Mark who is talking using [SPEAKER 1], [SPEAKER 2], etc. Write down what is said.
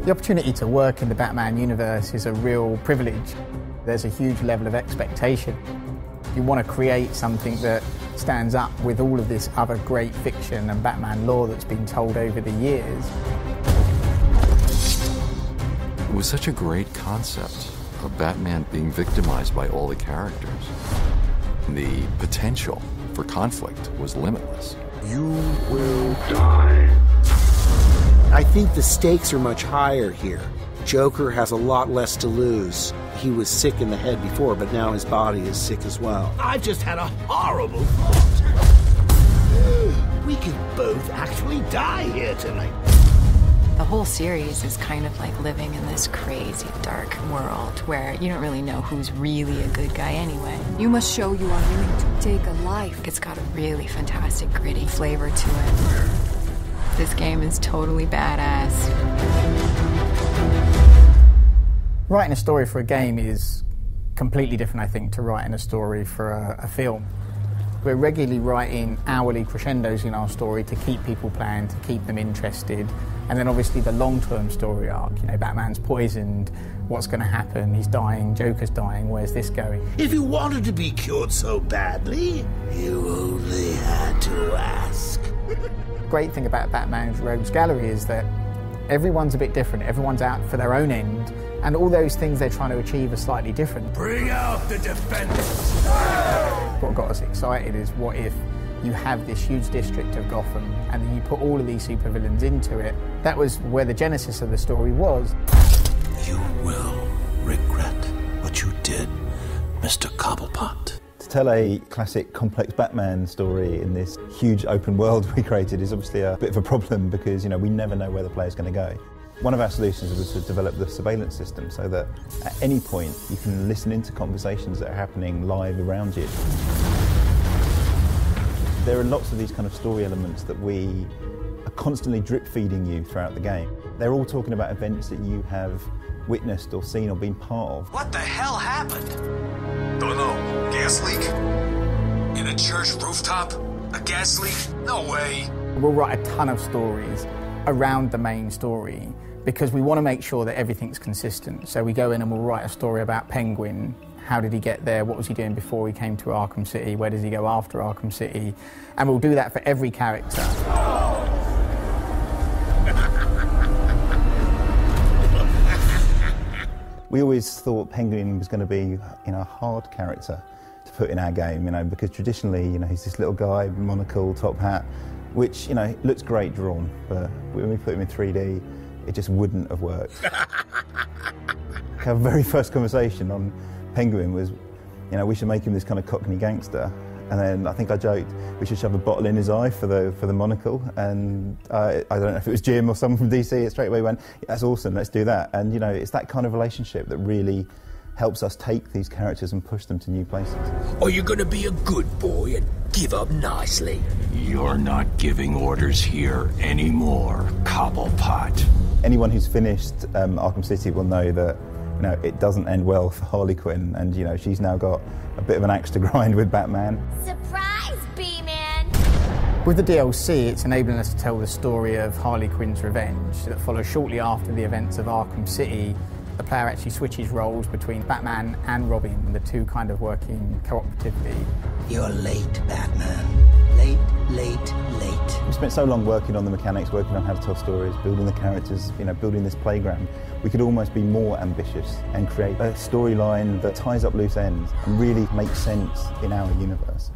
[SPEAKER 1] The opportunity to work in the Batman universe is a real privilege. There's a huge level of expectation. You want to create something that stands up with all of this other great fiction and Batman lore that's been told over the years.
[SPEAKER 2] It was such a great concept of Batman being victimized by all the characters. The potential for conflict was limitless.
[SPEAKER 3] You will die. I think the stakes are much higher here. Joker has a lot less to lose. He was sick in the head before, but now his body is sick as well.
[SPEAKER 4] I've just had a horrible thought. We could both actually die here tonight.
[SPEAKER 5] The whole series is kind of like living in this crazy, dark world where you don't really know who's really a good guy anyway.
[SPEAKER 6] You must show you are willing to take a life.
[SPEAKER 5] It's got a really fantastic, gritty flavor to it. This game is totally badass.
[SPEAKER 1] Writing a story for a game is completely different, I think, to writing a story for a film. We're regularly writing hourly crescendos in our story to keep people playing, to keep them interested. And then obviously the long-term story arc, you know, Batman's poisoned, what's going to happen, he's dying, Joker's dying, where's this going?
[SPEAKER 4] If you wanted to be cured so badly, you only had to ask.
[SPEAKER 1] The great thing about Batman's Rogues Gallery is that everyone's a bit different, everyone's out for their own end, and all those things they're trying to achieve are slightly different.
[SPEAKER 4] Bring out the defenders!
[SPEAKER 1] What got us excited is what if you have this huge district of Gotham and then you put all of these supervillains into it. That was where the genesis of the story was.
[SPEAKER 4] You will regret what you did, Mr. Cobblepot.
[SPEAKER 7] To tell a classic, complex Batman story in this huge open world we created is obviously a bit of a problem because, you know, we never know where the player's going to go. One of our solutions was to develop the surveillance system so that at any point you can listen into conversations that are happening live around you. There are lots of these kind of story elements that we are constantly drip feeding you throughout the game. They're all talking about events that you have witnessed or seen or been part of.
[SPEAKER 4] What the hell happened? Don't know. Gas leak? In a church rooftop? A gas leak? No way.
[SPEAKER 1] We'll write a ton of stories around the main story because we want to make sure that everything's consistent. So we go in and we'll write a story about Penguin. How did he get there? What was he doing before he came to Arkham City? Where does he go after Arkham City? And we'll do that for every character.
[SPEAKER 7] We always thought Penguin was going to be, you know, a hard character to put in our game, you know, because traditionally, you know, he's this little guy, monocle, top hat, which, you know, looks great drawn, but when we put him in 3D, it just wouldn't have worked. Our very first conversation on Penguin was, you know, we should make him this kind of Cockney gangster. And then I think I joked we should shove a bottle in his eye for the monocle. And I don't know if it was Jim or someone from DC, it straight away went, yeah, that's awesome, let's do that. And, you know, it's that kind of relationship that really helps us take these characters and push them to new places.
[SPEAKER 4] Or you're going to be a good boy and give up nicely. You're not giving orders here anymore, Cobblepot.
[SPEAKER 7] Anyone who's finished Arkham City will know that, you know, it doesn't end well for Harley Quinn, and, you know, she's now got a bit of an axe to grind with Batman.
[SPEAKER 8] Surprise, B-Man!
[SPEAKER 1] With the DLC, it's enabling us to tell the story of Harley Quinn's revenge that follows shortly after the events of Arkham City. The player actually switches roles between Batman and Robin, the two kind of working cooperatively.
[SPEAKER 4] You're late, Batman. Late, late, late.
[SPEAKER 7] We spent so long working on the mechanics, working on how to tell stories, building the characters, you know, building this playground. We could almost be more ambitious and create a storyline that ties up loose ends and really makes sense in our universe.